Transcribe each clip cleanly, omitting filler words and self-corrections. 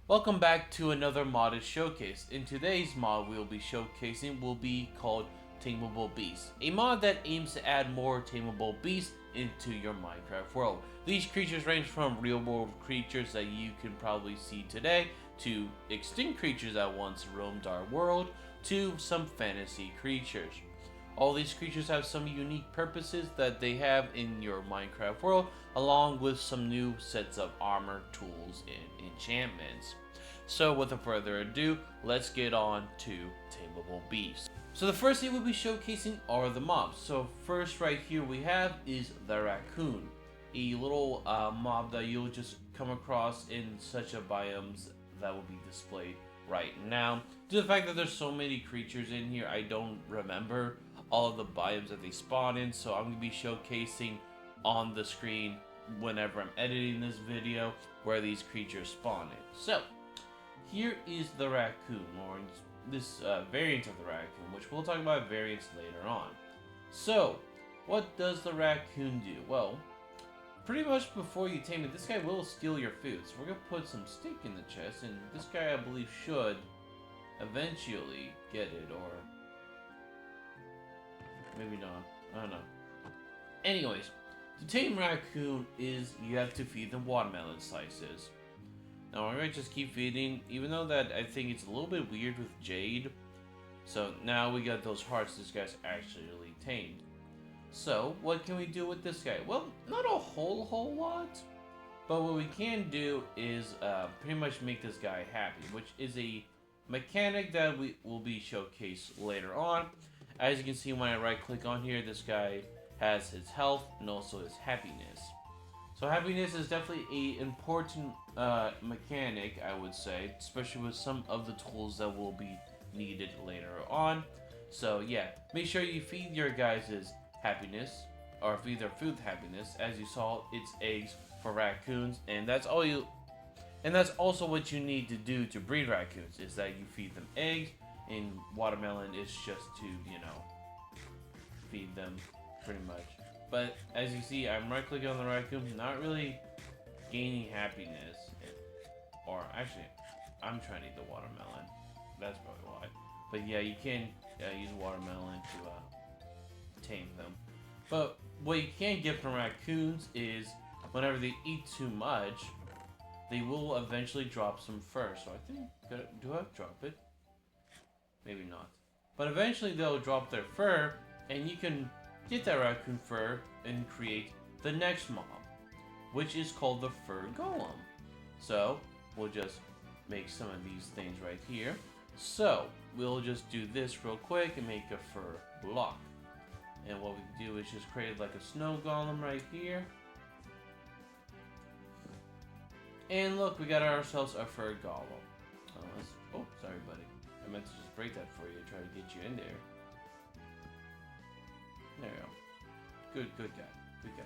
Welcome back to another modded showcase. In today's mod we'll be showcasing will be called Tameable Beast, a mod that aims to add more tameable beasts into your Minecraft world. These creatures range from real world creatures that you can probably see today, to extinct creatures that once roamed our world, to some fantasy creatures. All these creatures have some unique purposes that they have in your Minecraft world, along with some new sets of armor, tools, and enchantments. So without further ado, let's get on to Tameable Beast. So the first thing we'll be showcasing are the mobs. So first right here we have is the raccoon, a little mob that you'll just come across in such a biomes that will be displayed right now. Due to the fact that there's so many creatures in here, I don't remember all of the biomes that they spawn in, so I'm going to be showcasing on the screen whenever I'm editing this video where these creatures spawn in. So here is the raccoon, or this variant of the raccoon, which we'll talk about variants later on. So what does the raccoon do? Well, pretty much before you tame it, this guy will steal your food. So we're going to put some steak in the chest, and this guy I believe should eventually get it, or maybe not. I don't know. Anyways, to tame raccoon is you have to feed them watermelon slices. Now I'm going to just keep feeding, even though that I think it's a little bit weird with Jade. So now we got those hearts this guy's actually tamed. So what can we do with this guy? Well, not a whole lot. But what we can do is pretty much make this guy happy, which is a mechanic that we will be showcased later on. As you can see when I right click on here, this guy has his health and also his happiness. So happiness is definitely an important mechanic, I would say, especially with some of the tools that will be needed later on. So yeah, make sure you feed your guys' happiness, or feed their food happiness. As you saw, it's eggs for raccoons, and that's all you. And that's also what you need to do to breed raccoons, is that you feed them eggs, and watermelon is just to, you know, feed them pretty much. But as you see, I'm right clicking on the raccoon, not really gaining happiness. Or actually, I'm trying to eat the watermelon. That's probably why. But yeah, you can use watermelon to tame them. But what you can get from raccoons is whenever they eat too much, they will eventually drop some fur. So I think, do I drop it? Maybe not. But eventually they'll drop their fur, and you can get that raccoon fur and create the next mob, which is called the fur golem. So we'll just make some of these things right here. So we'll just do this real quick and make a fur block. And what we do is just create like a snow golem right here. And look, we got ourselves a fur golem. Oh, sorry buddy. I meant to just break that for you, try to get you in there. There you go. Good guy. Good guy.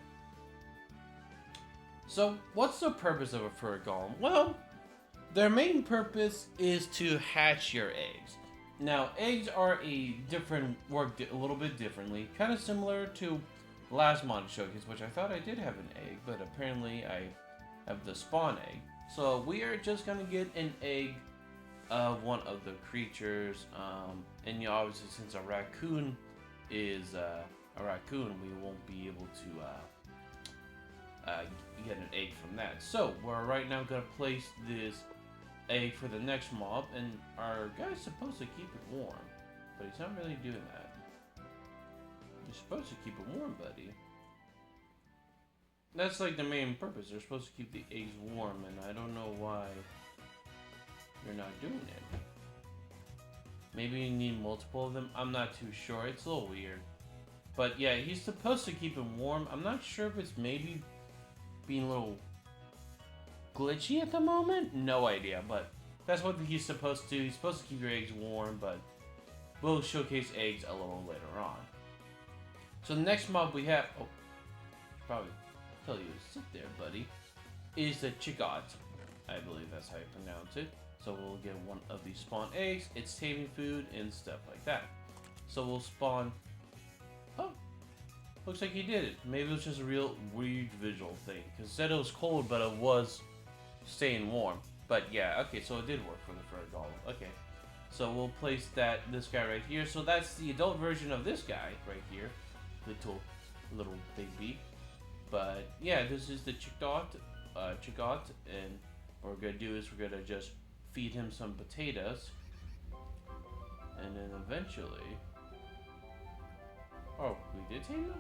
So, what's the purpose of a fur golem? Well, their main purpose is to hatch your eggs. Now, eggs are work a little bit differently, kind of similar to last mod showcase, which I thought I did have an egg, but apparently I have the spawn egg. So we are just gonna get an egg of one of the creatures, and obviously since a raccoon is a raccoon, we won't be able to get an egg from that. So we're right now gonna place this egg for the next mob, and our guy's supposed to keep it warm, but he's not really doing that. You're supposed to keep it warm, buddy. That's like the main purpose. They're supposed to keep the eggs warm, and I don't know why you're not doing it. Maybe you need multiple of them. I'm not too sure. It's a little weird. But yeah, he's supposed to keep him warm. I'm not sure if it's maybe being a little glitchy at the moment. No idea, but that's what he's supposed to. He's supposed to keep your eggs warm, but we'll showcase eggs a little later on. So the next mob we have, probably tell you to sit there, buddy, is the Chigot. I believe that's how you pronounce it. So we'll get one of these spawn eggs, it's taming food and stuff like that. So we'll spawn. Oh, looks like he did it. Maybe it was just a real weird visual thing, because it said it was cold, but it was staying warm. But yeah, okay, so it did work for the fur golem. Okay, so we'll place this guy right here. So that's the adult version of this guy right here, little baby. But yeah, this is the Chigot, and what we're gonna do is we're gonna just feed him some potatoes, and then eventually, oh, we did tame him?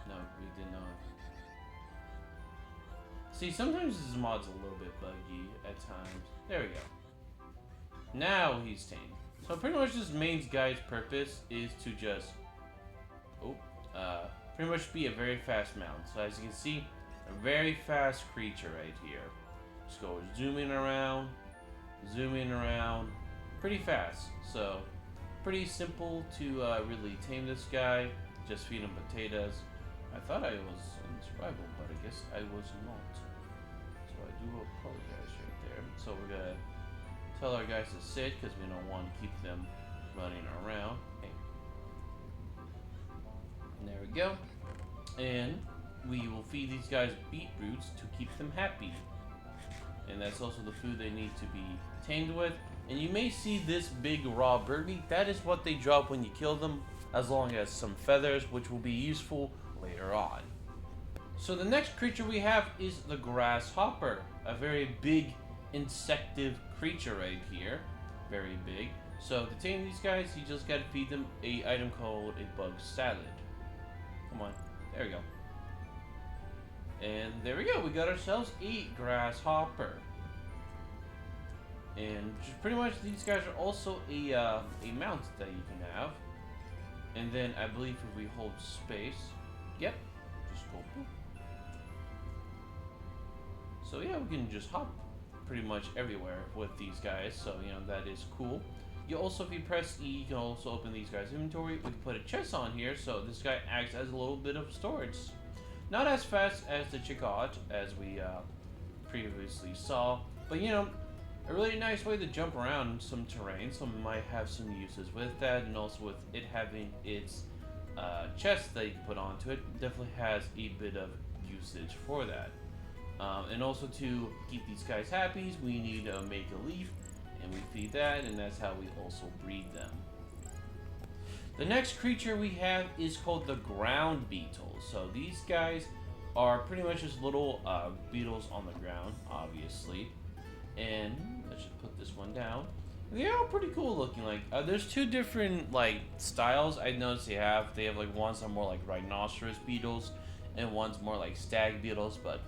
No, we did not. See, sometimes this mod's a little bit buggy at times. There we go. Now he's tamed. So pretty much this main guy's purpose is to just, pretty much be a very fast mount. So as you can see, a very fast creature right here. Just go zooming around, pretty fast. So pretty simple to really tame this guy. Just feed him potatoes. I thought I was in survival, but I guess I was not. So I do apologize right there. So we're gonna tell our guys to sit because we don't want to keep them running around. Hey. And there we go. And we will feed these guys beetroots to keep them happy. And that's also the food they need to be tamed with. And you may see this big raw bird meat. That is what they drop when you kill them, as long as some feathers, which will be useful later on. So the next creature we have is the grasshopper, a very big insective creature right here, very big. So to tame these guys, you just gotta feed them a item called a bug salad. Come on, there we go. And there we go, we got ourselves a grasshopper. And pretty much these guys are also a mount that you can have. And then I believe if we hold space, yep, just go boop. So yeah, we can just hop pretty much everywhere with these guys. So that is cool. You also, if you press E, you can also open these guys' inventory. We can put a chest on here, so this guy acts as a little bit of storage. Not as fast as the Chigot as we previously saw, but a really nice way to jump around some terrain, so we might have some uses with that, and also with it having its chest that you can put onto it, definitely has a bit of usage for that. And also to keep these guys happy, we need to make a leaf, and we feed that, and that's how we also breed them. The next creature we have is called the ground beetle. So these guys are pretty much just little beetles on the ground, obviously. And let's just put this one down. They are pretty cool looking. Like there's two different styles I noticed they have. They have ones that are more like rhinoceros beetles, and one's more like stag beetles. But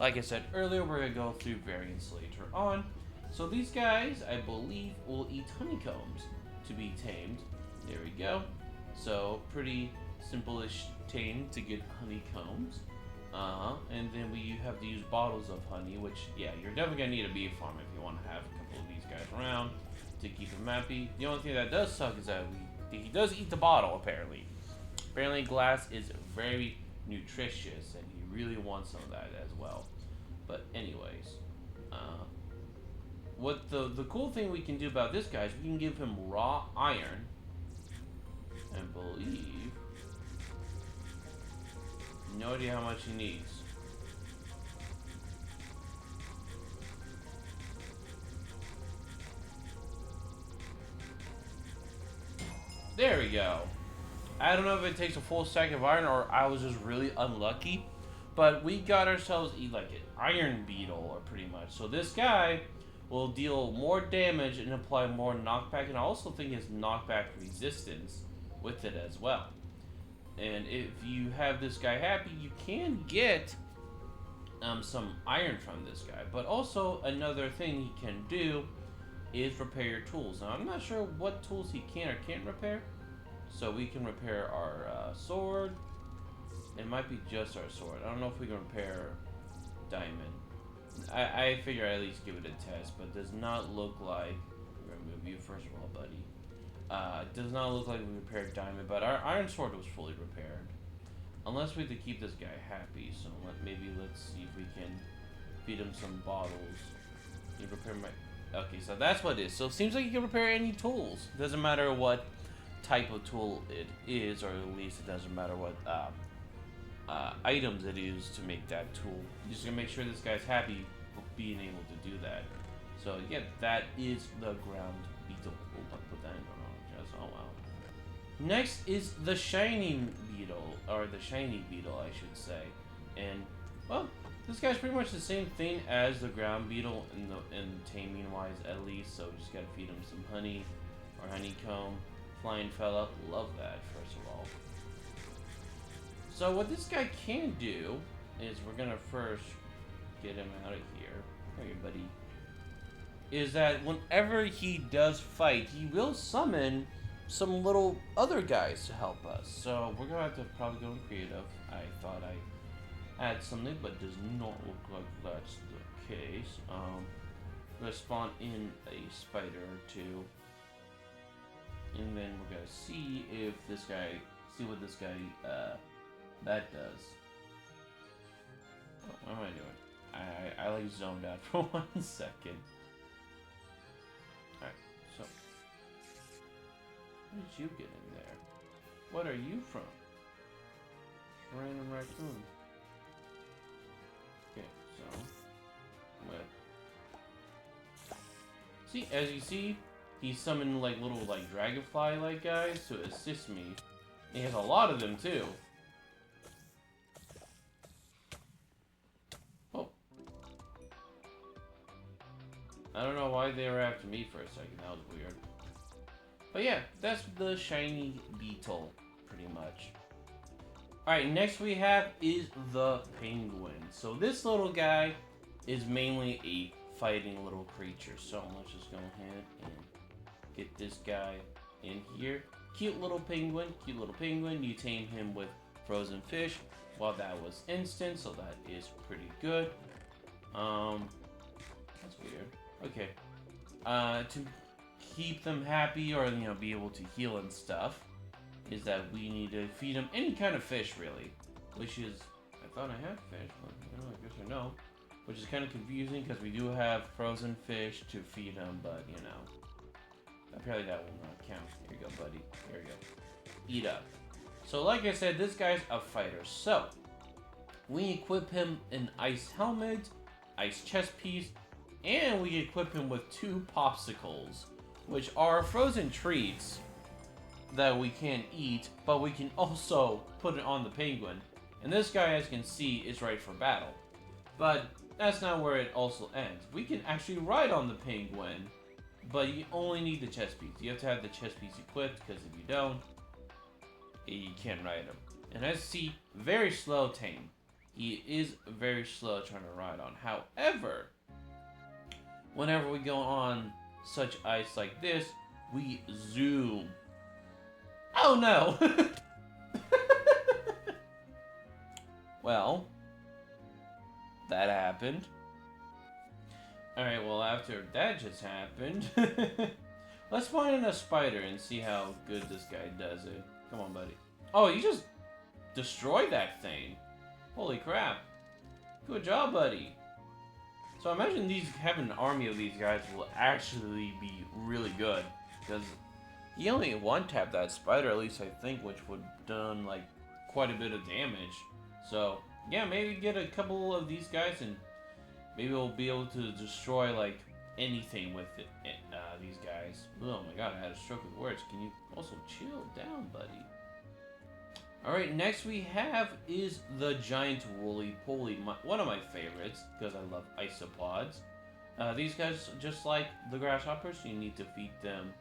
like I said earlier, we're gonna go through variants later on. So these guys, I believe, will eat honeycombs to be tamed. There we go. So pretty simple-ish tame to get honeycombs. And then we have to use bottles of honey, which, yeah, you're definitely going to need a bee farm if you want to have a couple of these guys around to keep him happy. The only thing that does suck is that he does eat the bottle, apparently. Apparently glass is very nutritious, and he really wants some of that as well. But anyways, what the cool thing we can do about this guy is we can give him raw iron, and believe, no idea how much he needs. There we go. I don't know if it takes a full stack of iron or I was just really unlucky, but we got ourselves an iron beetle, or pretty much. So this guy will deal more damage and apply more knockback, and I also think his knockback resistance with it as well. And if you have this guy happy, you can get some iron from this guy. But also another thing he can do is repair your tools. Now I'm not sure what tools he can or can't repair. So we can repair our sword. It might be just our sword. I don't know if we can repair diamond. I figure I at least give it a test, but does not look like, remove you first of all, buddy. It does not look like we repaired diamond, but our iron sword was fully repaired. Unless we have to keep this guy happy, so maybe let's see if we can feed him some bottles. You repair my... Okay, so that's what it is. So it seems like you can repair any tools. It doesn't matter what type of tool it is, or at least it doesn't matter what items it is to make that tool. You're just gonna make sure this guy's happy being able to do that. So yeah, that is the ground beetle. Oh, I put that in the wrong chest. Oh wow. Next is the shiny beetle, or the shiny beetle, I should say. And well, this guy's pretty much the same thing as the ground beetle in taming wise, at least. So just gotta feed him some honey or honeycomb. Flying fella, love that. First of all. So what this guy can do is we're gonna first get him out of here. Come here, buddy. Is that whenever he does fight, he will summon some little other guys to help us. So we're gonna have to probably go in creative. I thought I had something, but does not look like that's the case. We're gonna spawn in a spider or two, and then we're gonna see if this guy, what this guy that does. What am I doing? I like zoned out for 1 second. Alright, so how did you get in there? What are you from? Random raccoon. Okay, so what? See, as you see, he summoned like little like dragonfly like guys to assist me. He has a lot of them too. I don't know why they were after me for a second. That was weird. But yeah, that's the shiny beetle, pretty much. Alright, next we have is the penguin. So this little guy is mainly a fighting little creature. So let's just go ahead and get this guy in here. Cute little penguin, cute little penguin. You tame him with frozen fish. Well, that was instant, so that is pretty good. That's weird. Okay. To keep them happy or, you know, be able to heal and stuff, is that we need to feed them any kind of fish, really. Which is, I thought I had fish, but you know, I guess I know. Which is kind of confusing because we do have frozen fish to feed them, but, you know. Apparently that will not count. Here you go, buddy. Here you go. Eat up. So, like I said, this guy's a fighter. So, we equip him an ice helmet, ice chest piece, and we equip him with 2 popsicles, which are frozen treats that we can eat, but we can also put it on the penguin. And this guy, as you can see, is ready for battle. But that's not where it also ends. We can actually ride on the penguin, but you only need the chest piece. You have to have the chest piece equipped, because if you don't, you can't ride him. And as you see, very slow tame. He is very slow trying to ride on. However, whenever we go on such ice like this, we zoom. Oh no! Well, that happened. Alright, well after that just happened, let's spawn in a spider and see how good this guy does it. Come on, buddy. Oh, you just destroyed that thing. Holy crap. Good job, buddy. So I imagine having an army of these guys will actually be really good, because he only one-tapped that spider, at least I think, which would have done like quite a bit of damage. So yeah, maybe get a couple of these guys and maybe we'll be able to destroy like anything with these guys. Oh my god, I had a stroke of words. Can you also chill down, buddy? Alright, next we have is the giant roly-poly, one of my favorites, because I love isopods. These guys, just like the grasshoppers, you need to feed them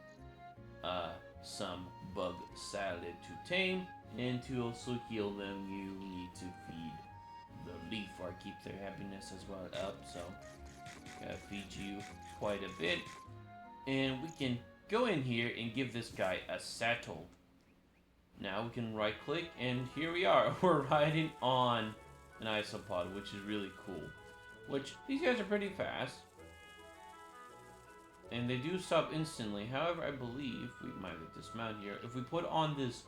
some bug salad to tame, and to also heal them, you need to feed the leaf, or keep their happiness as well up, so gotta feed you quite a bit. And we can go in here and give this guy a saddle. Now we can right click and here we are. We're riding on an isopod, which is really cool. Which, these guys are pretty fast. And they do stop instantly. However, I believe, we might have to dismount here. If we put on this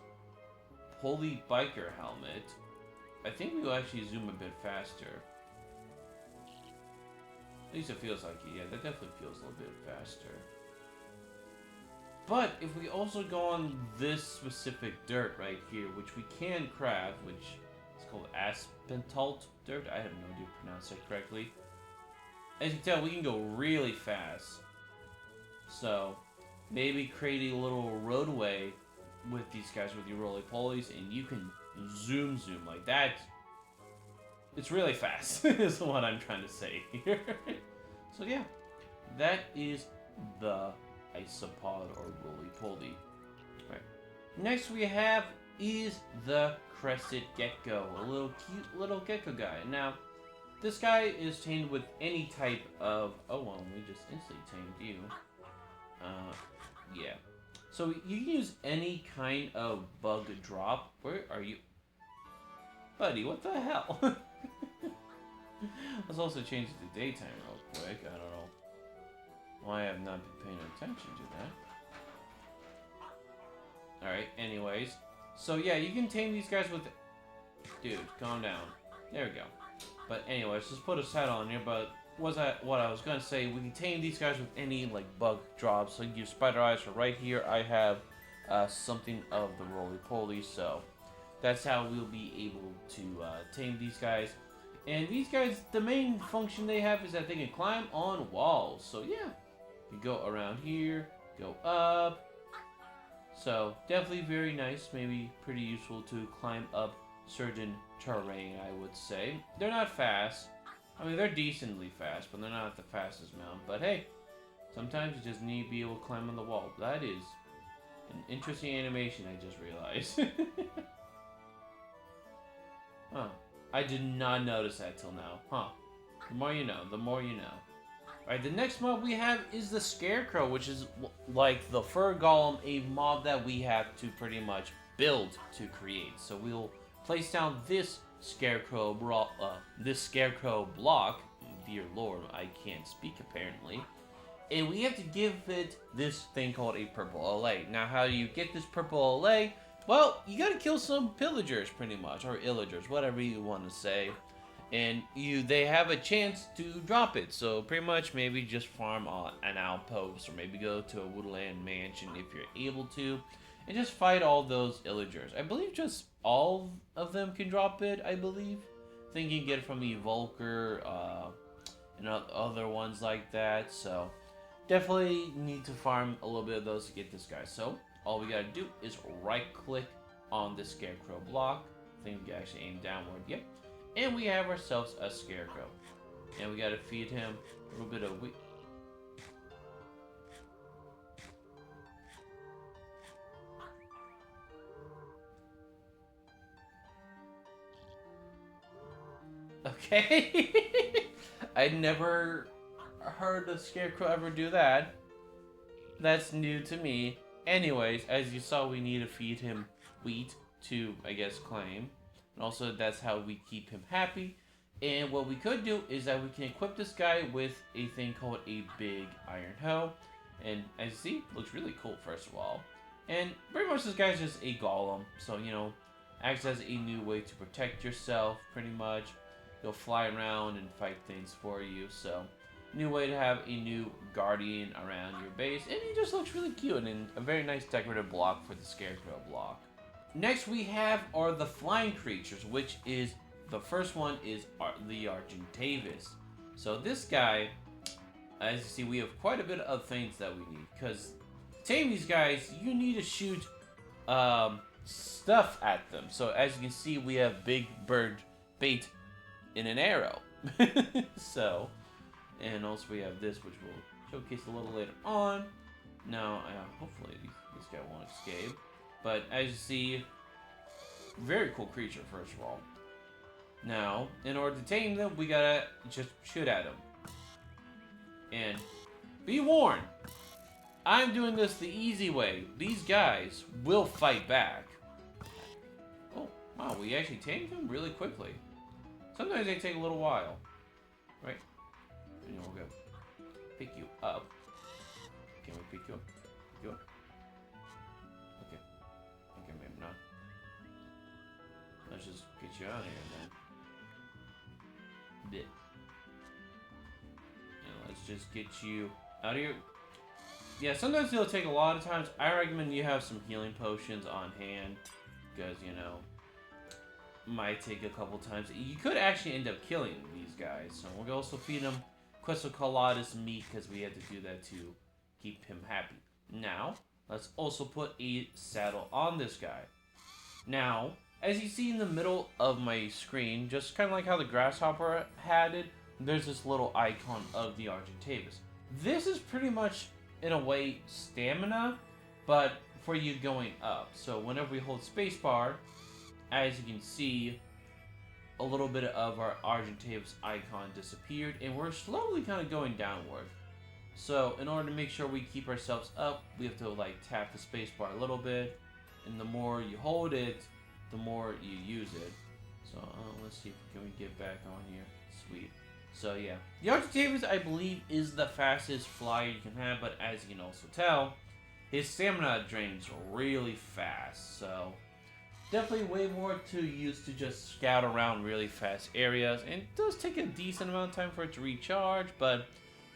Holy Biker helmet, I think we will actually zoom a bit faster. At least it feels like it. Yeah, that definitely feels a little bit faster. But if we also go on this specific dirt right here, which we can craft, which is called Aspentalt dirt. I have no idea to pronounce it correctly. as you can tell, we can go really fast. So, maybe create a little roadway with these guys with your roly-polies, and you can zoom like that. It's really fast, is what I'm trying to say here. So yeah, that is the isopod or roly-poly. Right. Next we have is the crested gecko, a little cute little gecko guy. Now, this guy is tamed with any type of... Oh, well, we just instantly tamed you. Yeah. So you can use any kind of bug drop. Where are you? Buddy, what the hell? Let's also change it to daytime real quick. I don't know why I have not been paying attention to that. Alright, anyways. So yeah, you can tame these guys with... Dude, calm down. There we go. But anyways, just put a set on here, but what I was gonna say, we can tame these guys with any like bug drops. So you can use spider eyes. So right here I have something of the roly-poly, so that's how we'll be able to tame these guys. And these guys, the main function they have is that they can climb on walls. So yeah, you go around here, go up. So definitely very nice, maybe pretty useful to climb up certain terrain, I would say. They're not fast. I mean, they're decently fast, but they're not the fastest mount. But hey, sometimes you just need to be able to climb on the wall. That is an interesting animation, I just realized. Huh. I did not notice that till now. Huh. The more you know, the more you know. Alright, the next mob we have is the Scarecrow, which is like the fur golem, a mob that we have to pretty much build to create. So we'll place down this Scarecrow block. Dear Lord, I can't speak apparently. And we have to give it this thing called a purple LA. Now, how do you get this purple LA? Well, you gotta kill some pillagers, pretty much, or illagers, whatever you want to say, and they have a chance to drop it. So pretty much, maybe just farm on an outpost, or maybe go to a woodland mansion if you're able to, and just fight all those illagers. I believe just all of them can drop it. I believe. I think you can get it from the Volker, and other ones like that. So definitely need to farm a little bit of those to get this guy. So all we gotta do is right-click on the Scarecrow block. I think we can actually aim downward, yep. And we have ourselves a Scarecrow. And we gotta feed him a little bit of wheat. Okay. I never heard a Scarecrow ever do that. That's new to me. Anyways, as you saw, we need to feed him wheat to, I guess, claim. And also, that's how we keep him happy. And what we could do is that we can equip this guy with a thing called a big iron hoe. And as you see, looks really cool, first of all. And pretty much this guy's just a golem. So, you know, acts as a new way to protect yourself, pretty much. He'll fly around and fight things for you, so... New way to have a new guardian around your base, and he just looks really cute and a very nice decorative block for the Scarecrow block. Next we have are the flying creatures, which is, the first one is the Argentavis. So this guy, as you see, we have quite a bit of things that we need, because to tame these guys, you need to shoot stuff at them. So as you can see, we have big bird bait in an arrow. So... And also we have this, which we'll showcase a little later on. Now, hopefully this guy won't escape. But as you see, very cool creature, first of all. Now, in order to tame them, we gotta just shoot at them. And be warned, I'm doing this the easy way. These guys will fight back. Oh, wow, we actually tamed them really quickly. Sometimes they take a little while. Right? And we're gonna pick you up. Can we pick you up? Pick you up? Okay. Okay, maybe not. Let's just get you out of here then. Bit. And let's just get you out of here. Yeah, sometimes it'll take a lot of times. I recommend you have some healing potions on hand. Because, you know, might take a couple times. You could actually end up killing these guys. So we'll also feed them Quetzalcoatlus meat because we had to do that to keep him happy. Now, let's also put a saddle on this guy. Now, as you see in the middle of my screen, just kind of like how the grasshopper had it, there's this little icon of the Argentavis. This is pretty much, in a way, stamina, but for you going up. So whenever we hold spacebar, as you can see, a little bit of our Argentavis icon disappeared, and we're slowly kind of going downward. So in order to make sure we keep ourselves up, we have to like tap the spacebar a little bit, and the more you hold it, the more you use it. So let's see if we can get back on here. Sweet. So yeah, the Argentavis I believe is the fastest flyer you can have, but as you can also tell, his stamina drains really fast. So definitely way more to use to just scout around really fast areas, and it does take a decent amount of time for it to recharge, but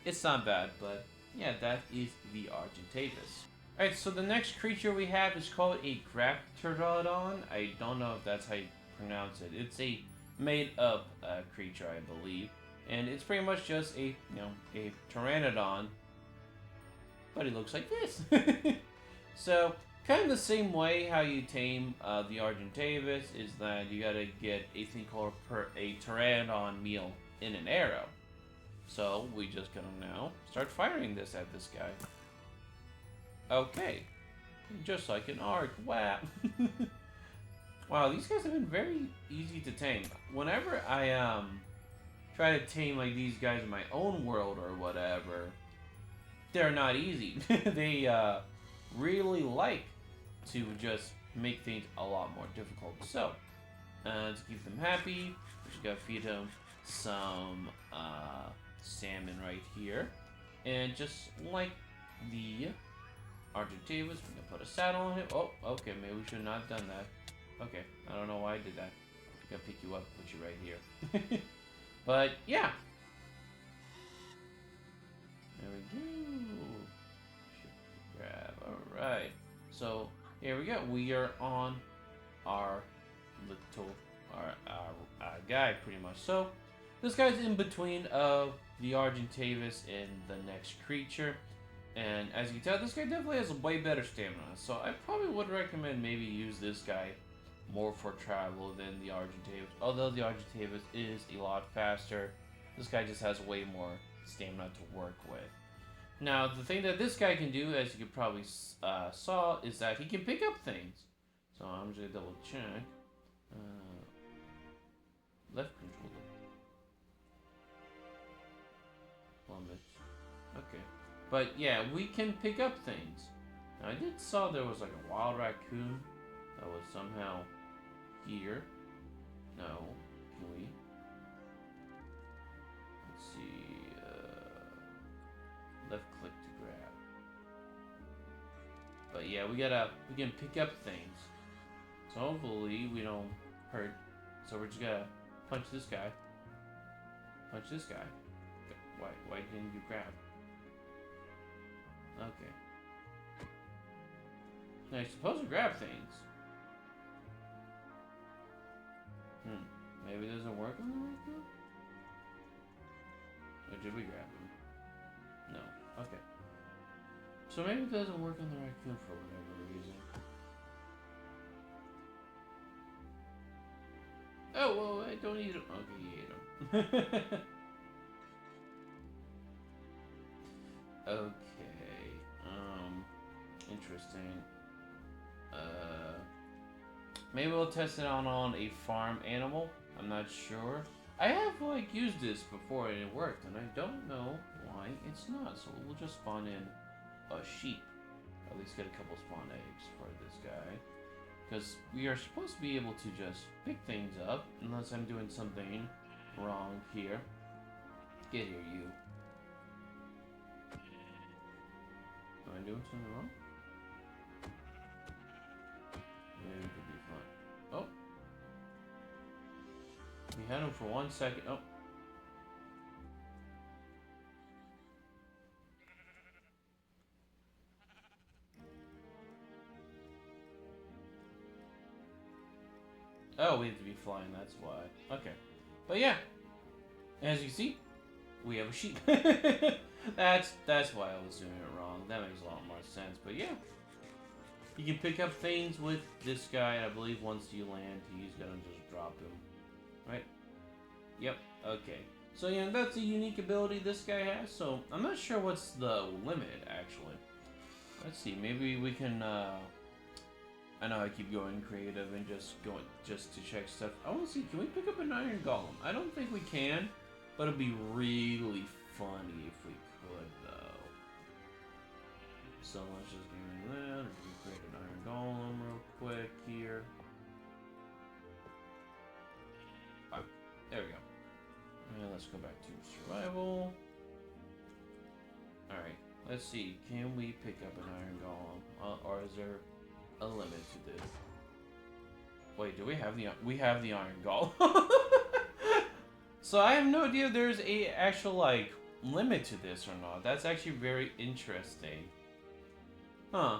it's not bad. But yeah, that is the Argentavis. Alright, so the next creature we have is called a Grapterodon. I don't know if that's how you pronounce it. It's a made-up creature, I believe. And it's pretty much just a Pteranodon. But it looks like this. So, kind of the same way how you tame the Argentavis is that you gotta get a thing called a Pteranodon meal in an arrow. So, we just gonna now start firing this at this guy. Okay. Just like an arc. Wow. Wow, these guys have been very easy to tame. Whenever I try to tame like these guys in my own world or whatever, they're not easy. They really like to just make things a lot more difficult. So, to keep them happy, we just gotta feed them some salmon right here. And just like the Argentavis, we're gonna put a saddle on him. Oh, okay, maybe we should not have done that. Okay, I don't know why I did that. I gotta pick you up, put you right here. But yeah. There we go. Shift grab. Alright. So here we go. We are on our little our guy pretty much. So this guy's in between of the Argentavis and the next creature. And as you can tell, this guy definitely has a way better stamina. So I probably would recommend maybe use this guy more for travel than the Argentavis. Although the Argentavis is a lot faster, this guy just has way more stamina to work with. Now, the thing that this guy can do, as you probably saw, is that he can pick up things. So I'm just gonna double check. Left controller. Plummet. Okay. But yeah, we can pick up things. Now, I did saw there was like a wild raccoon that was somehow here. No. Can we? Let's see. Left click to grab. But yeah, we can pick up things. So hopefully we don't hurt. So we're just gonna punch this guy. Punch this guy. Why didn't you grab? Okay. Now you're supposed to grab things. Maybe it doesn't work on the raccoon? Or did we grab him? No. Okay. So maybe it doesn't work on the raccoon for whatever reason. Oh, well, I don't eat him. Okay, you ate him. Okay. Interesting. Maybe we'll test it out on a farm animal. I'm not sure. I have like used this before and it worked, and I don't know why it's not. So we'll just spawn in a sheep. At least get a couple spawn eggs for this guy. Because we are supposed to be able to just pick things up, unless I'm doing something wrong here. Get here, you. Am I doing something wrong? Maybe it could be fun. Oh. We had him for 1 second. Oh. Oh, we have to be flying, that's why. Okay. But yeah. As you see, we have a sheep. That's why I was doing it wrong. That makes a lot more sense. But yeah, you can pick up things with this guy. I believe once you land, he's gonna just drop him, right? Yep. Okay. So yeah, that's a unique ability this guy has. So I'm not sure what's the limit actually. Let's see. Maybe we can. I know I keep going creative and just to check stuff. I want to see. Can we pick up an iron golem? I don't think we can, but it'd be really funny if we could though. So let's just give me that. We create an iron golem real quick here. Oh, there we go. And let's go back to survival. Alright, let's see. Can we pick up an iron golem? Or is there a limit to this? Wait, do we have the iron golem? So I have no idea if there's a actual like limit to this or not. That's actually very interesting. Huh.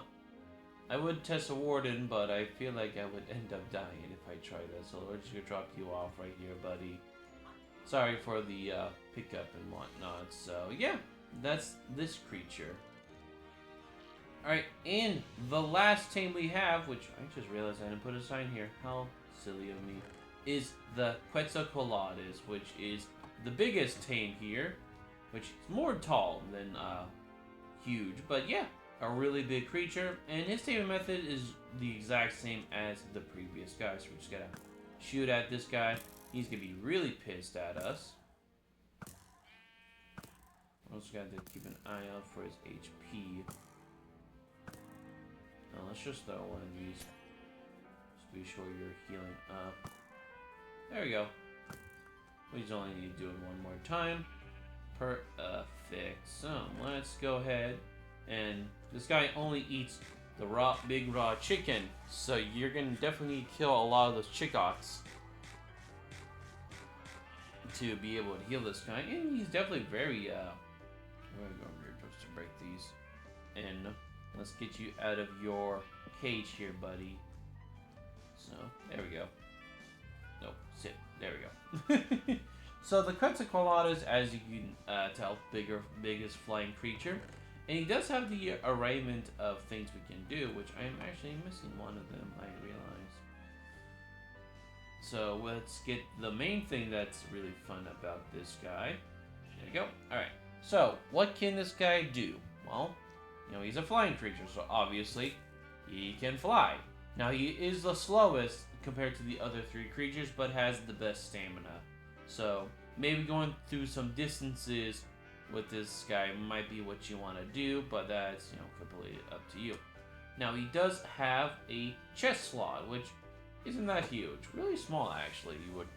I would test a warden, but I feel like I would end up dying if I try that. So we're just gonna drop you off right here, buddy. Sorry for the pickup and whatnot. So yeah, that's this creature. Alright, and the last tame we have, which I just realized I didn't put a sign here. How silly of me. Is the Quetzalcoatlus, which is the biggest tame here. Which is more tall than huge. But yeah, a really big creature. And his taming method is the exact same as the previous guy. So we're just gonna shoot at this guy. He's gonna be really pissed at us. Also got to keep an eye out for his HP. Now let's just throw one of these. Just be sure you're healing up. There we go. We just only need to do it one more time. Perfect. So let's go ahead. And this guy only eats the big raw chicken. So you're gonna definitely need to kill a lot of those chickots to be able to heal this guy. And he's definitely very I'm gonna go over here just to break these. And let's get you out of your cage here, buddy. So there we go. No, sit. There we go. So the Quetzalcoatlus, as you can tell, biggest flying creature. And he does have the arrayment of things we can do, which I am actually missing one of them, I realize. So let's get the main thing that's really fun about this guy. There you go. Alright, so what can this guy do? Well, you know, he's a flying creature, so obviously he can fly. Now, he is the slowest compared to the other three creatures, but has the best stamina. So maybe going through some distances with this guy might be what you want to do, but that's, you know, completely up to you. Now, he does have a chest slot, which isn't that huge. Really small, actually. You would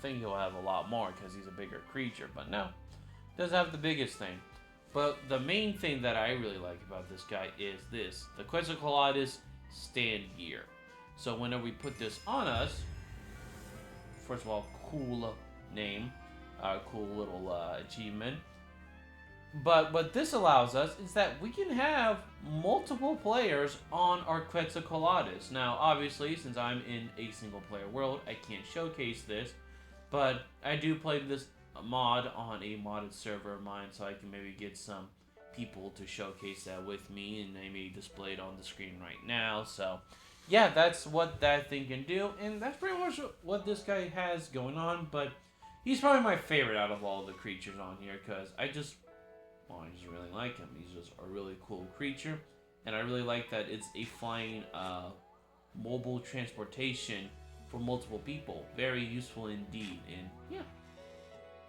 think he'll have a lot more because he's a bigger creature, but no. Does have the biggest thing. But the main thing that I really like about this guy is this. The Quetzalcoatlus stand gear. So whenever we put this on us, first of all, cool name. Cool little achievement. But what this allows us is that we can have multiple players on our Quetzalcoatlus. Now, obviously, since I'm in a single player world, I can't showcase this, but I do play this mod on a modded server of mine, so I can maybe get some people to showcase that with me, and they may display it on the screen right now. So yeah, that's what that thing can do, and that's pretty much what this guy has going on. But he's probably my favorite out of all the creatures on here, because I just really like him. He's just a really cool creature, and I really like that it's a flying mobile transportation for multiple people. Very useful indeed, and yeah,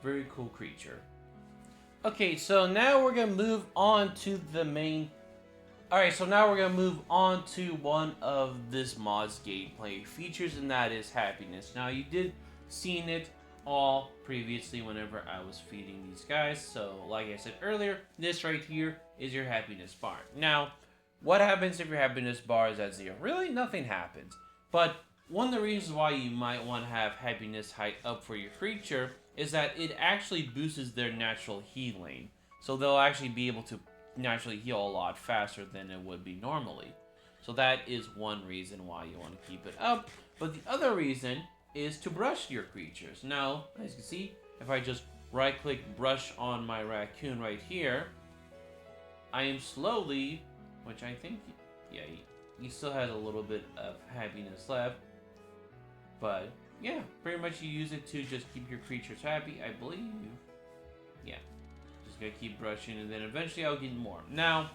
very cool creature. Okay, so now we're gonna move on to the main. Alright, so now we're gonna move on to one of this mod's gameplay features, and that is happiness. Now, you did seen it all previously whenever I was feeding these guys. So like I said earlier, this right here is your happiness bar. Now, what happens if your happiness bar is at 0? Really, nothing happens. But one of the reasons why you might want to have happiness height up for your creature is that it actually boosts their natural healing. So they'll actually be able to naturally heal a lot faster than it would be normally. So that is one reason why you want to keep it up. But the other reason is to brush your creatures. Now, as you can see, if I just right click brush on my raccoon right here, I am slowly, which I think, yeah, he still has a little bit of happiness left, but yeah, pretty much you use it to just keep your creatures happy, I believe. Yeah, just gotta keep brushing, and then eventually I'll get more. Now,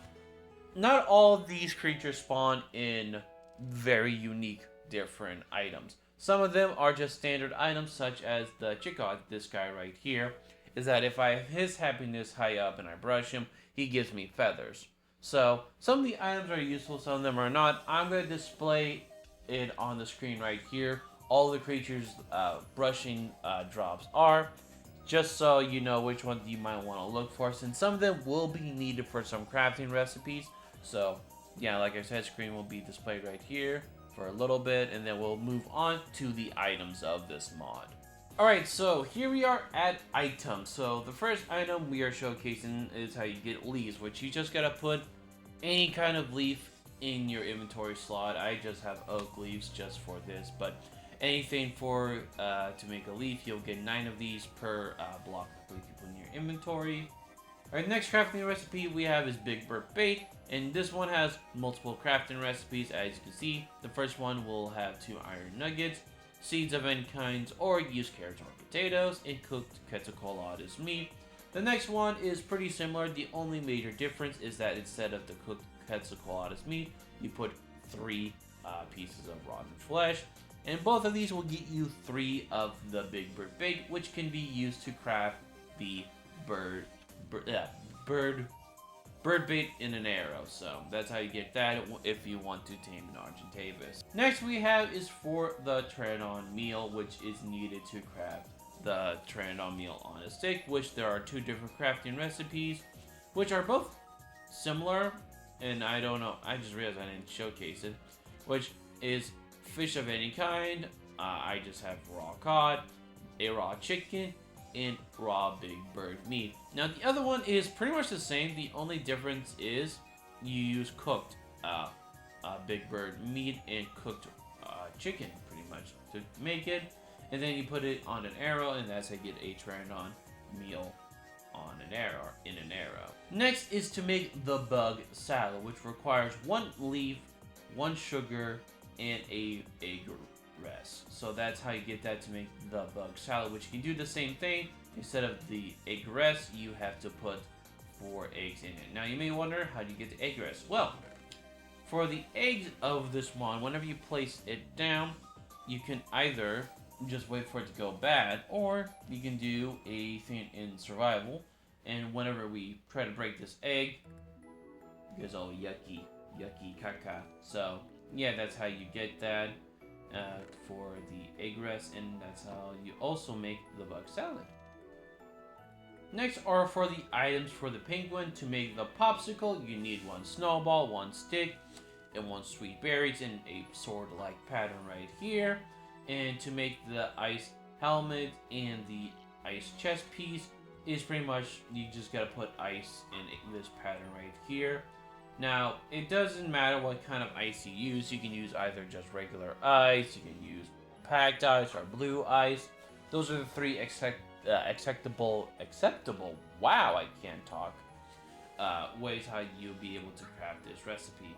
not all of these creatures spawn in very unique, different items. Some of them are just standard items, such as the Chicot, this guy right here, is that if I have his happiness high up and I brush him, he gives me feathers. So, some of the items are useful, some of them are not. I'm going to display it on the screen right here. All the creatures brushing drops are, just so you know which ones you might want to look for, since some of them will be needed for some crafting recipes. So, yeah, like I said, screen will be displayed right here for a little bit, and then we'll move on to the items of this mod. Alright, so here we are at items. So the first item we are showcasing is how you get leaves, which you just gotta put any kind of leaf in your inventory slot. I just have oak leaves just for this, but anything for to make a leaf, you'll get 9 of these per block of leaf you put in your inventory. Alright, next crafting recipe we have is Big Bird Bait, and this one has multiple crafting recipes. As you can see, the first one will have 2 iron nuggets, seeds of any kinds, or use carrots or potatoes, and cooked Quetzalcoatlus meat. The next one is pretty similar. The only major difference is that instead of the cooked Quetzalcoatlus meat, you put 3 pieces of rotten flesh. And both of these will get you 3 of the Big Bird Bait, which can be used to craft the bird bait in an arrow. So that's how you get that if you want to tame an Argentavis. Next we have is for the Pteranodon meal, which is needed to craft the Pteranodon meal on a stick, which there are 2 different crafting recipes, which are both similar, and I don't know, I just realized I didn't showcase it, which is fish of any kind. I just have raw cod, a raw chicken, and raw Big Bird meat. Now the other one is pretty much the same. The only difference is you use cooked Big Bird meat and cooked chicken pretty much to make it, and then you put it on an arrow, and that's how you get a Pteranodon meal on an arrow in an arrow. Next is to make the bug salad, which requires 1 leaf, 1 sugar, and a egg rest. So that's how you get that to make the bug salad, which you can do the same thing. Instead of the egg rest, you have to put 4 eggs in it. Now you may wonder, how do you get the egg rest? Well, for the eggs of this one, whenever you place it down, you can either just wait for it to go bad, or you can do a thing in survival, and whenever we try to break this egg, it goes all yucky caca. So yeah, that's how you get that for the egg rest, and that's how you also make the bug salad. Next are for the items for the penguin. To make the popsicle, you need 1 snowball, 1 stick, and 1 sweet berries in a sword-like pattern right here. And to make the ice helmet and the ice chest piece is pretty much, you just gotta put ice in this pattern right here. Now, it doesn't matter what kind of ice you use. You can use either just regular ice, you can use packed ice, or blue ice. Those are the 3 acceptable, wow, I can't talk, ways how you'll be able to craft this recipe.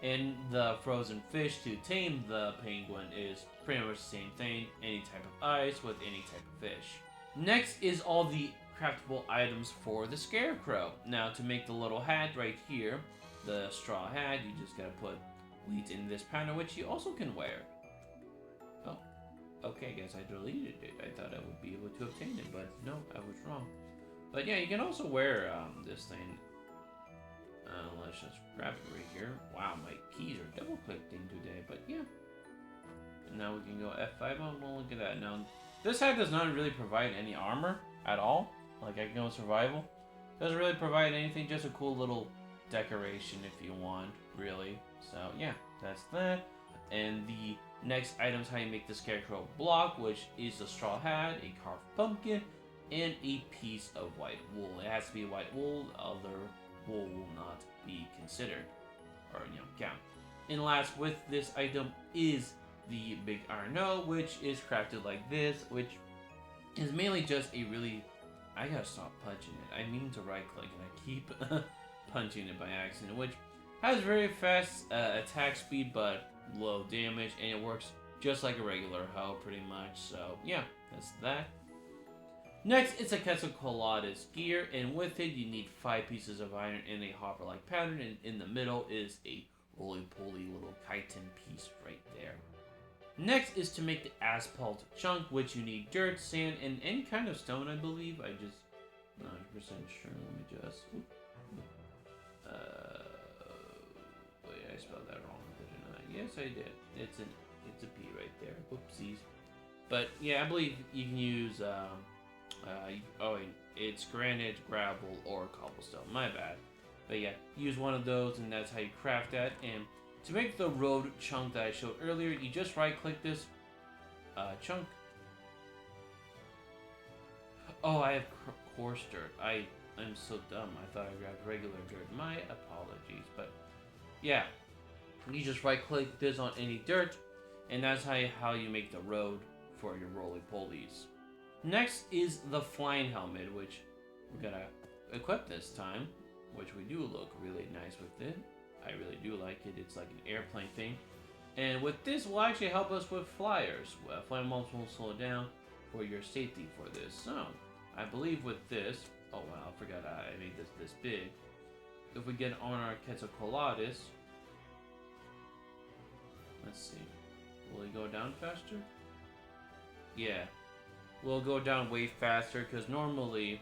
And the frozen fish to tame the penguin is pretty much the same thing, any type of ice with any type of fish. Next is all the craftable items for the scarecrow. Now to make the little hat right here, the straw hat, you just gotta put wheat in this pattern, which you also can wear. Oh, okay, I guess I deleted it. I thought I would be able to obtain it, but no, I was wrong. But yeah, you can also wear this thing. Let's just grab it right here. Wow, my keys are double clicking today, but yeah. And now we can go F5. Oh, well, look at that. Now, this hat does not really provide any armor at all. Like, I can go survival. Doesn't really provide anything, just a cool little decoration if you want, really. So, yeah, that's that. And the next item is how you make the scarecrow block, which is a straw hat, a carved pumpkin, and a piece of white wool. It has to be white wool, other wool will not be considered, or count. And last with this item is the big Arnaud, which is crafted like this, which is mainly just a really I gotta stop punching it. I mean to right click and I keep punching it by accident, which has very fast attack speed but low damage, and it works just like a regular hoe pretty much. So yeah, that's that. Next, it's a Quetzalcoatlus gear, and with it you need 5 pieces of iron in a hopper-like pattern, and in the middle is a roly-poly little chitin piece right there. Next is to make the asphalt chunk, which you need dirt, sand, and any kind of stone, I believe. I just not 100% sure. Let me just. Wait, I spelled that wrong, didn't I? Yes, I did. It's a P right there. Whoopsies. But yeah, I believe you can use. It's granite, gravel, or cobblestone. My bad. But yeah, use one of those, and that's how you craft that. And to make the road chunk that I showed earlier, you just right-click this chunk. Oh, I have coarse dirt. I'm so dumb. I thought I grabbed regular dirt. My apologies. But yeah, you just right-click this on any dirt, and that's how you make the road for your roly-polies. Next is the flying helmet, which we're gonna equip this time, which we do look really nice with it. I really do like it. It's like an airplane thing. And with this will actually help us with flyers. Flying mobs will slow down for your safety for this. So, I believe with this, oh wow, I forgot I made this big. If we get on our Quetzalcoatlus, let's see, will it go down faster? Yeah. Will go down way faster, because normally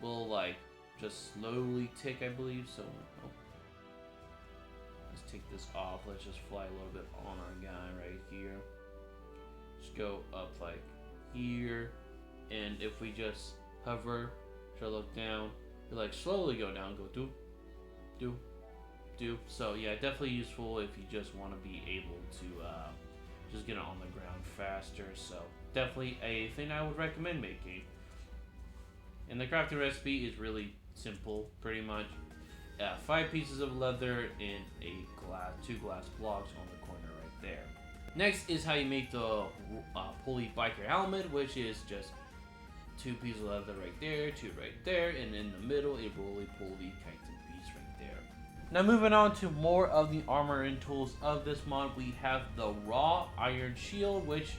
we'll like just slowly tick, I believe. So let's take this off. Let's just fly a little bit on our guy right here. Just go up like here, and if we just hover, try to look down, you like slowly go down, go do. So yeah, definitely useful if you just want to be able to just get it on the ground faster. So definitely a thing I would recommend making. And the crafting recipe is really simple, pretty much. 5 pieces of leather and 2 glass blocks on the corner right there. Next is how you make the pulley biker helmet, which is just 2 pieces of leather right there, 2 right there, and in the middle a roly-poly chitin piece right there. Now moving on to more of the armor and tools of this mod, we have the raw iron shield, which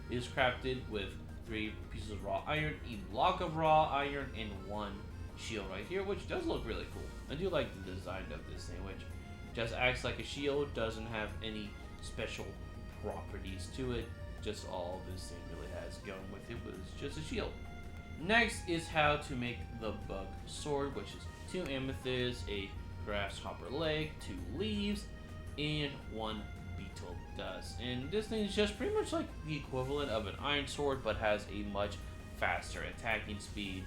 is crafted with 3 pieces of raw iron, a block of raw iron, and 1 shield right here, which does look really cool. I do like the design of this thing, which just acts like a shield, doesn't have any special properties to it, just all this thing really has going with it was just a shield. Next is how to make the bug sword, which is 2 amethysts, a grasshopper leg, 2 leaves, and 1 beetle dust. And this thing is just pretty much like the equivalent of an iron sword, but has a much faster attacking speed.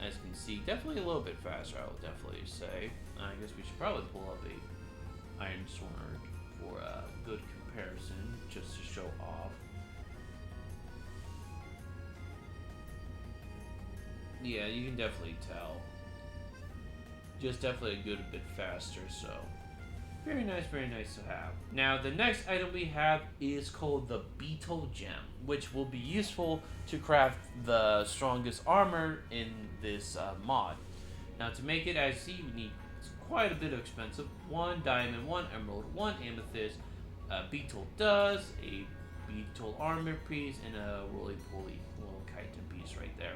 As you can see, definitely a little bit faster, I will definitely say. I guess we should probably pull up a iron sword for a good comparison, just to show off. Yeah, you can definitely tell. Just definitely a good bit faster, so very nice to have. Now, the next item we have is called the Beetle Gem, which will be useful to craft the strongest armor in this mod. Now, to make it, as you see, you need quite a bit of expensive. 1 diamond, 1 emerald, 1 amethyst, beetle dust, a beetle armor piece, and a roly-poly little chitin piece right there.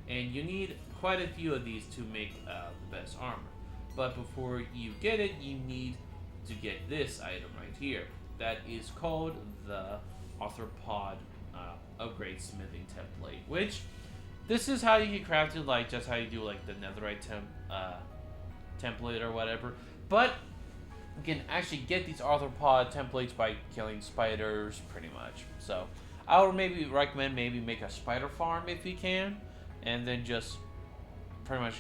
And you need quite a few of these to make the best armor. But before you get it, you need to get this item right here. That is called the arthropod upgrade smithing template, which this is how you can craft it, like just how you do like the netherite template or whatever. But you can actually get these arthropod templates by killing spiders, pretty much. So I would maybe recommend make a spider farm if you can, and then just pretty much.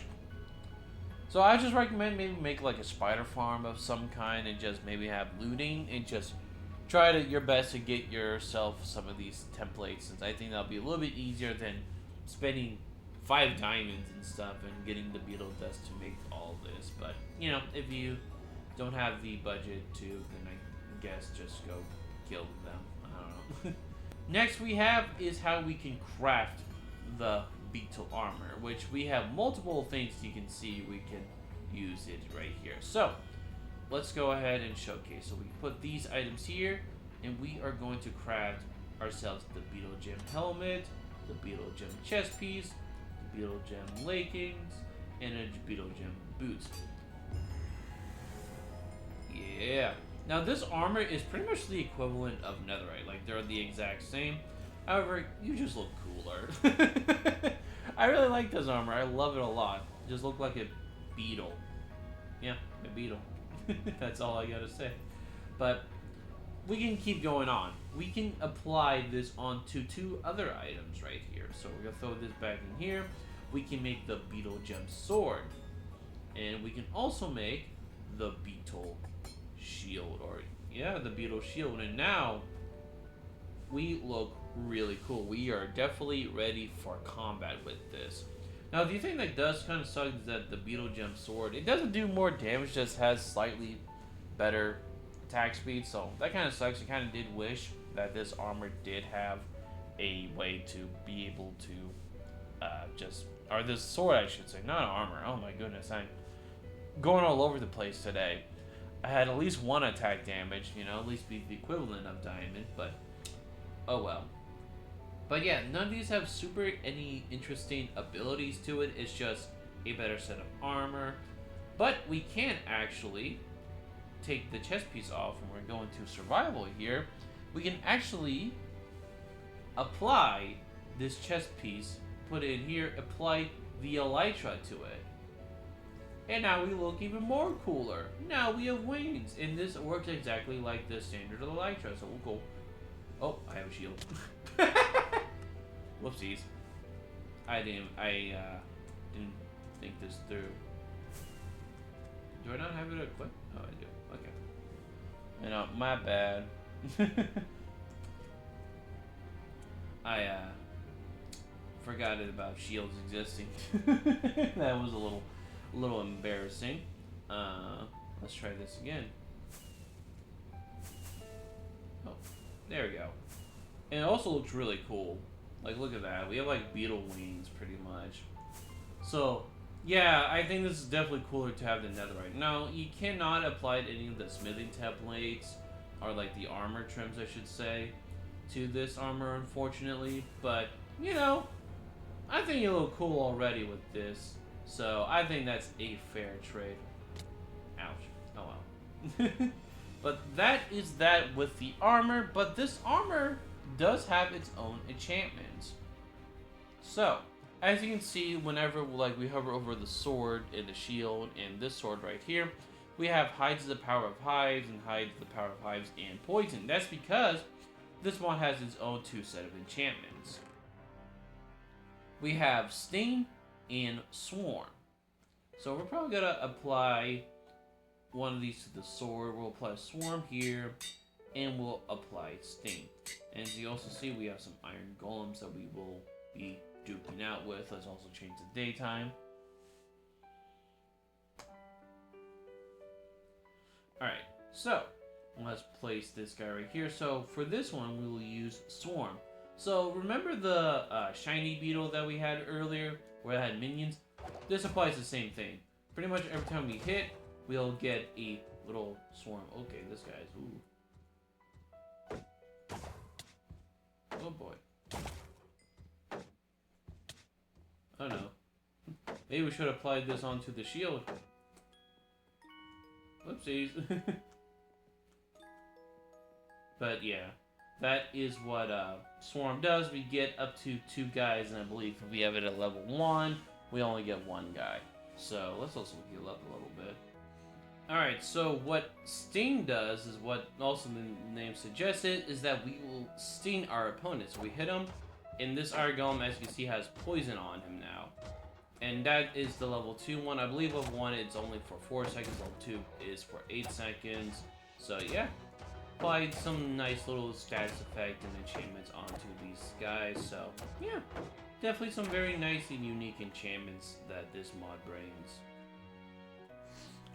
So I just recommend maybe make like a spider farm of some kind and just maybe have looting and just try your best to get yourself some of these templates, since I think that'll be a little bit easier than spending 5 diamonds and stuff and getting the beetle dust to make all this. But you know, if you don't have the budget to, then I guess just go kill them. I don't know. Next we have is how we can craft the beetle armor, which we have multiple things you can see we can use it right here. So let's go ahead and showcase. So we put these items here, and we are going to craft ourselves the beetle gem helmet, the beetle gem chest piece, the beetle gem leggings, and a beetle gem boots. Yeah. Now this armor is pretty much the equivalent of netherite. Like, they're the exact same. However, you just look cooler. I really like this armor. I love it a lot. It just look like a beetle. Yeah, a beetle. That's all I gotta say. But we can keep going on. We can apply this onto two other items right here. So we're gonna throw this back in here. We can make the beetle gem sword. And we can also make the beetle shield, or yeah, the beetle shield. And now we look really cool. We are definitely ready for combat with this. Now, the thing that does kind of suck is that the beetle gem sword, it doesn't do more damage, just has slightly better attack speed. So that kind of sucks. I kind of did wish that this armor did have a way to be able to or this sword, I should say, not armor. Oh my goodness, I'm going all over the place today. I had at least one attack damage, you know, at least be the equivalent of diamond, but oh well. But yeah, none of these have super any interesting abilities to it. It's just a better set of armor. But we can actually take the chest piece off when we're going to survival here. We can actually apply this chest piece, put it in here, apply the elytra to it. And now we look even more cooler. Now we have wings. And this works exactly like the standard elytra. So we'll go. Oh, I have a shield. Whoopsies. I didn't think this through. Do I not have it equipped? Oh, I do. Okay. You know, my bad. I forgot about shields existing. That was a little embarrassing. Let's try this again. Oh, there we go. And it also looks really cool. Like, look at that. We have like beetle wings, pretty much. So, yeah, I think this is definitely cooler to have than netherite. Now, you cannot apply any of the smithing templates, or like the armor trims, I should say, to this armor, unfortunately. But, you know, I think you look cool already with this. So, I think that's a fair trade. Ouch. Oh well. But that is that with the armor. But this armor does have its own enchantments. So, as you can see, whenever like we hover over the sword and the shield and this sword right here, we have hides the power of hives and hides the power of hives and poison. That's because this one has its own two set of enchantments. We have Sting and Swarm. So we're probably gonna apply one of these to the sword. We'll apply Swarm here, and we'll apply Sting. And as you also see, we have some iron golems that we will be duking out with. Let's also change the daytime. Alright, so let's place this guy right here. So for this one, we will use Swarm. So remember the shiny beetle that we had earlier, where it had minions? This applies the same thing. Pretty much every time we hit, we'll get a little swarm. Okay, this guy's, ooh. Oh boy. Oh no. Maybe we should have applied this onto the shield. Whoopsies. But yeah, that is what Swarm does. We get up to 2 guys, and I believe if we have it at level 1, we only get 1 guy. So let's also heal up a little bit. Alright, so what Sting does is what also the name suggests it, is that we will sting our opponents. We hit him, and this Iron Golem, as you can see, has poison on him now. And that is the level 2 one. I believe level 1 it's only for 4 seconds, level 2 is for 8 seconds. So yeah, applied some nice little status effect and enchantments onto these guys. So yeah, definitely some very nice and unique enchantments that this mod brings.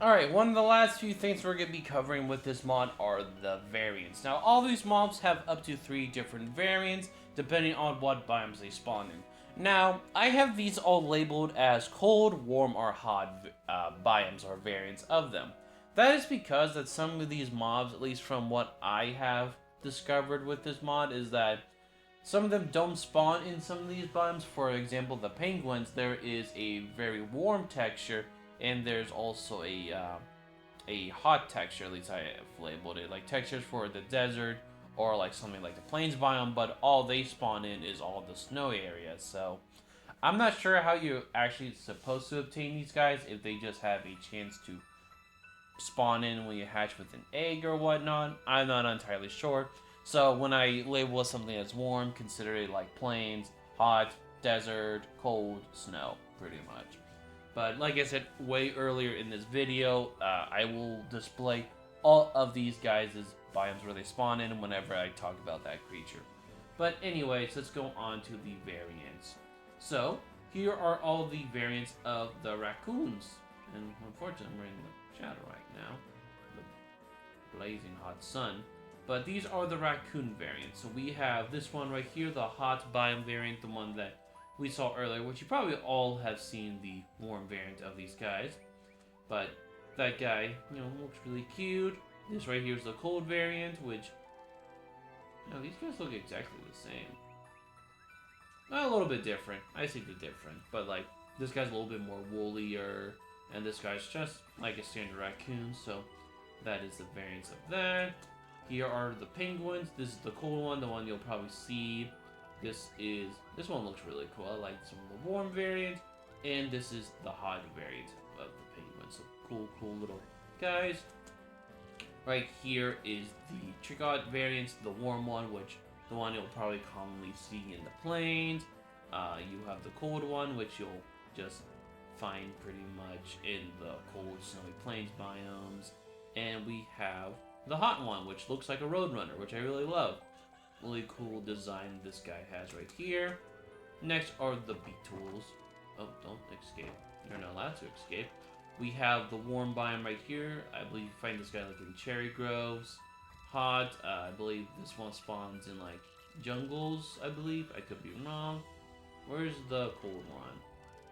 Alright, one of the last few things we're going to be covering with this mod are the variants. Now, all these mobs have up to 3 different variants, depending on what biomes they spawn in. Now, I have these all labeled as cold, warm, or hot biomes or variants of them. That is because that some of these mobs, at least from what I have discovered with this mod, is that some of them don't spawn in some of these biomes. For example, the penguins, there is a very warm texture, and there's also a hot texture, at least I have labeled it, like textures for the desert or like something like the plains biome, but all they spawn in is all the snowy areas. So I'm not sure how you're actually supposed to obtain these guys, if they just have a chance to spawn in when you hatch with an egg or whatnot. I'm not entirely sure. So when I label something as warm, consider it like plains, hot, desert, cold, snow, pretty much. But like I said way earlier in this video, I will display all of these guys' biomes where they spawn in whenever I talk about that creature. But anyways, let's go on to the variants. So, here are all the variants of the raccoons. And unfortunately, I'm in the shadow right now. The blazing hot sun. But these are the raccoon variants. So we have this one right here, the hot biome variant, the one that we saw earlier, which you probably all have seen the warm variant of these guys. But that guy, looks really cute. This right here is the cold variant, which, these guys look exactly the same. A little bit different. I see the different, but like this guy's a little bit more woollier, and this guy's just like a standard raccoon. So that is the variance of that. Here are the penguins. This is the cold one, the one you'll probably see. This one looks really cool. I like some of the warm variant, and this is the hot variant of the penguin. So cool little guys. Right here is the Trigot variant, the warm one, which the one you'll probably commonly see in the plains. You have the cold one, which you'll just find pretty much in the cold, snowy plains biomes. And we have the hot one, which looks like a Roadrunner, which I really love. Really cool design this guy has right here. Next are the Beetles. Oh, don't escape. You're not allowed to escape. We have the warm biome right here. I believe you find this guy like in cherry groves. Hot, I believe this one spawns in like jungles, I believe. I could be wrong. Where's the cold one?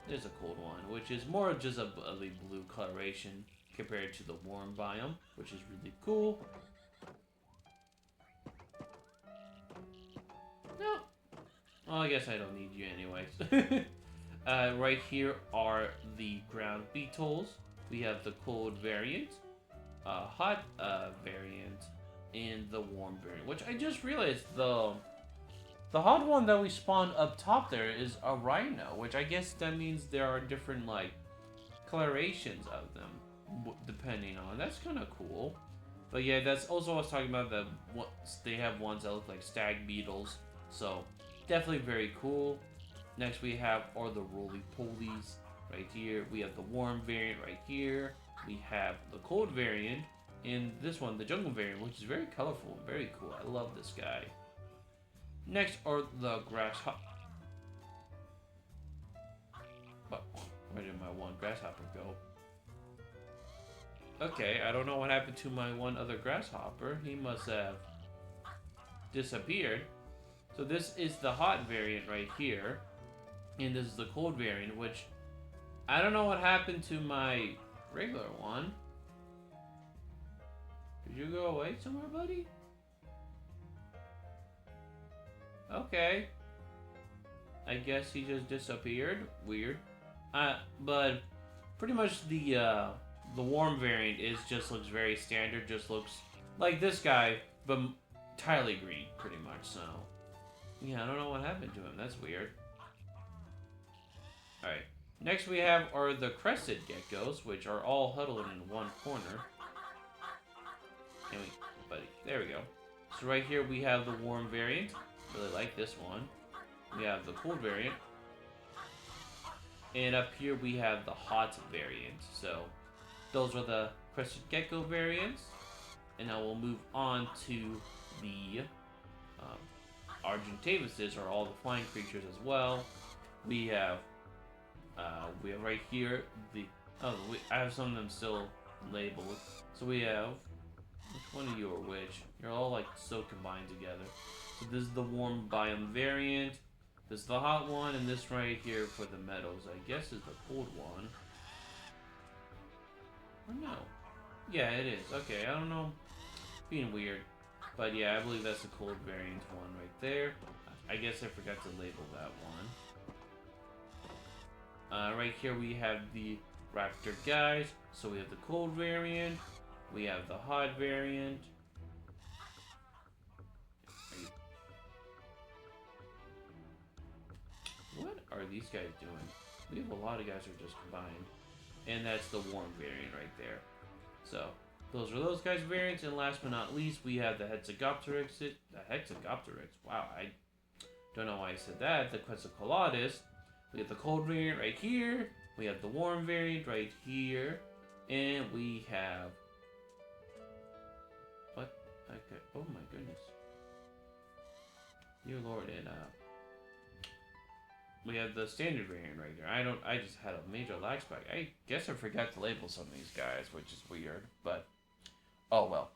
There's a cold one, which is more just of a blue coloration compared to the warm biome, which is really cool. No. Well, I guess I don't need you anyways. Right here are the ground beetles. We have the cold variant, hot variant, and the warm variant. Which I just realized the hot one that we spawned up top there is a rhino, which I guess that means there are different like colorations of them depending on. That's kind of cool. But yeah, that's also what I was talking about. They have ones that look like stag beetles, so definitely very cool. Next we have are the roly-polies right here. We have the warm variant right here. We have the cold variant, and this one, the jungle variant, which is very colorful and very cool. I love this guy. Next are the grasshopper. Oh, where did my one grasshopper go? Okay, I don't know what happened to my one other grasshopper. He must have disappeared. So this is the hot variant right here. And this is the cold variant, which I don't know what happened to my regular one. Did you go away somewhere, buddy? Okay. I guess he just disappeared. Weird. But pretty much the warm variant looks very standard. Just looks like this guy, but entirely green, pretty much. So yeah, I don't know what happened to him. That's weird. Alright, next we have are the crested geckos, which are all huddled in one corner. There we go. So right here we have the warm variant. Really like this one. We have the cold variant. And up here we have the hot variant. So those are the crested gecko variants. And now we'll move on to the Argentavises, or all the flying creatures as well. We have right here I have some of them still labeled. So we have, which one of you are which? You're all like so combined together. So this is the warm biome variant. This is the hot one, and this right here for the metals, I guess, is the cold one. Or no. Yeah, it is. Okay, I don't know. Being weird. But yeah, I believe that's the cold variant one right there. I guess I forgot to label that one. Right here we have the Raptor guys. So we have the cold variant. We have the hot variant. What are these guys doing? We have a lot of guys who are just combined. And that's the warm variant right there. So, those are those guys' variants. And last but not least, we have the Hexagopteryx. Wow, I don't know why I said that. The Quetzalcoatlus. We have the cold variant right here. We have the warm variant right here. And we have... What? Okay. Oh my goodness. Dear Lord, and we have the standard variant right here. I just had a major lag spike. I guess I forgot to label some of these guys, which is weird, but oh well.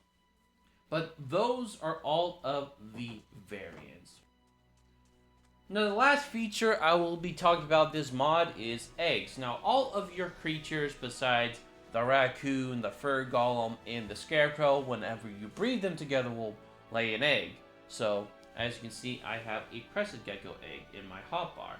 But those are all of the variants. Now the last feature I will be talking about this mod is eggs. Now all of your creatures besides the raccoon, the fur golem, and the scarecrow, whenever you breed them together, will lay an egg. So as you can see, I have a crescent gecko egg in my hotbar.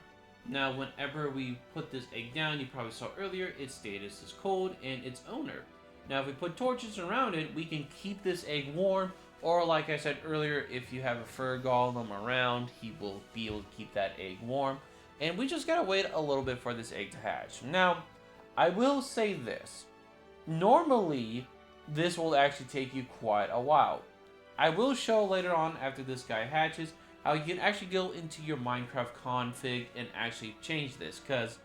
Now, whenever we put this egg down, you probably saw earlier, its status is cold and its owner. Now, if we put torches around it, we can keep this egg warm, or like I said earlier, if you have a fur golem around, he will be able to keep that egg warm. And we just gotta wait a little bit for this egg to hatch. Now, I will say this. Normally, this will actually take you quite a while. I will show later on, after this guy hatches, how you can actually go into your Minecraft config and actually change this, because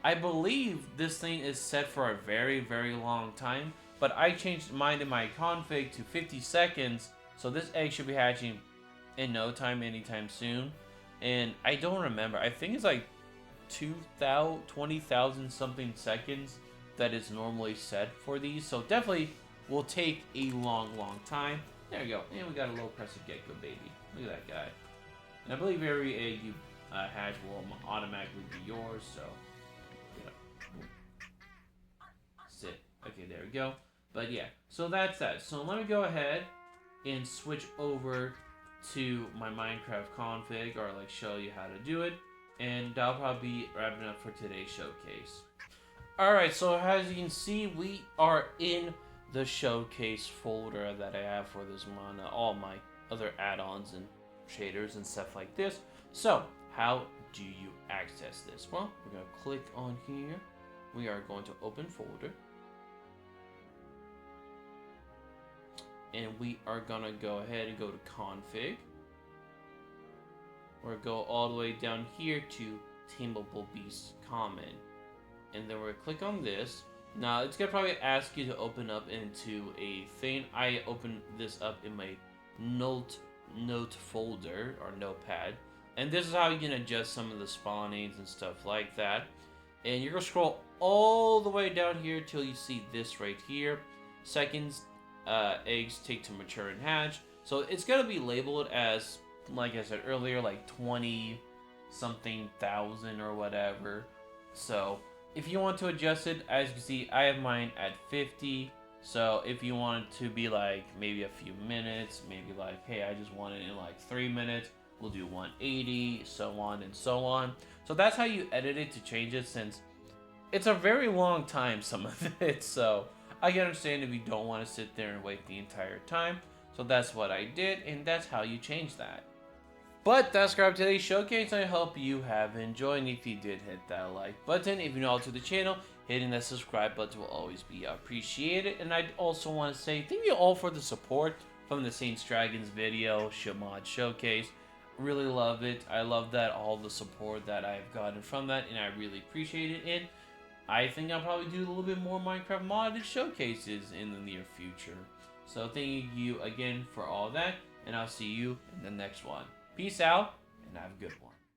I believe this thing is set for a very, very long time, but I changed mine in my config to 50 seconds, so this egg should be hatching in no time anytime soon. And I don't remember, I think it's like 20,000 something seconds that is normally set for these, so definitely will take a long time. There we go, and we got a little crescent gecko baby. Look at that guy. And I believe every egg you hatch will automatically be yours, so yeah. Sit. Okay, there we go. But yeah, so that's that. So let me go ahead and switch over to my Minecraft config, or like show you how to do it, and that'll probably be wrapping up for today's showcase. Alright, so as you can see, we are in the showcase folder that I have for this mod, all my other add-ons and shaders and stuff like this. So how do you access this? Well, we're going to click on here. We are going to open folder, and we are going to go ahead and go to config. We're going to go all the way down here to Tameable Beast common, and then we're going to click on this. Now it's going to probably ask you to open up into a thing. I opened this up in my note folder or notepad, and this is how you can adjust some of the spawnings and stuff like that. And you're gonna scroll all the way down here till you see this right here. Seconds eggs take to mature and hatch. So it's gonna be labeled as, like I said earlier, like 20 something thousand or whatever. So if you want to adjust it, as you can see, I have mine at 50. So if you want it to be like maybe a few minutes, maybe like, hey, I just want it in like 3 minutes, we'll do 180, so on and so on. So that's how you edit it to change it, since it's a very long time, some of it. So I can understand if you don't want to sit there and wait the entire time. So that's what I did, and that's how you change that. But that's today's showcase. I hope you have enjoyed, and if you did, hit that like button. If you're new to the channel, hitting that subscribe button will always be appreciated. And I'd also want to say thank you all for the support from the Saints Dragons video mod showcase. Really love it. I love that, all the support that I've gotten from that, and I really appreciate it. And I think I'll probably do a little bit more Minecraft modded showcases in the near future. So thank you again for all that, and I'll see you in the next one. Peace out, and have a good one.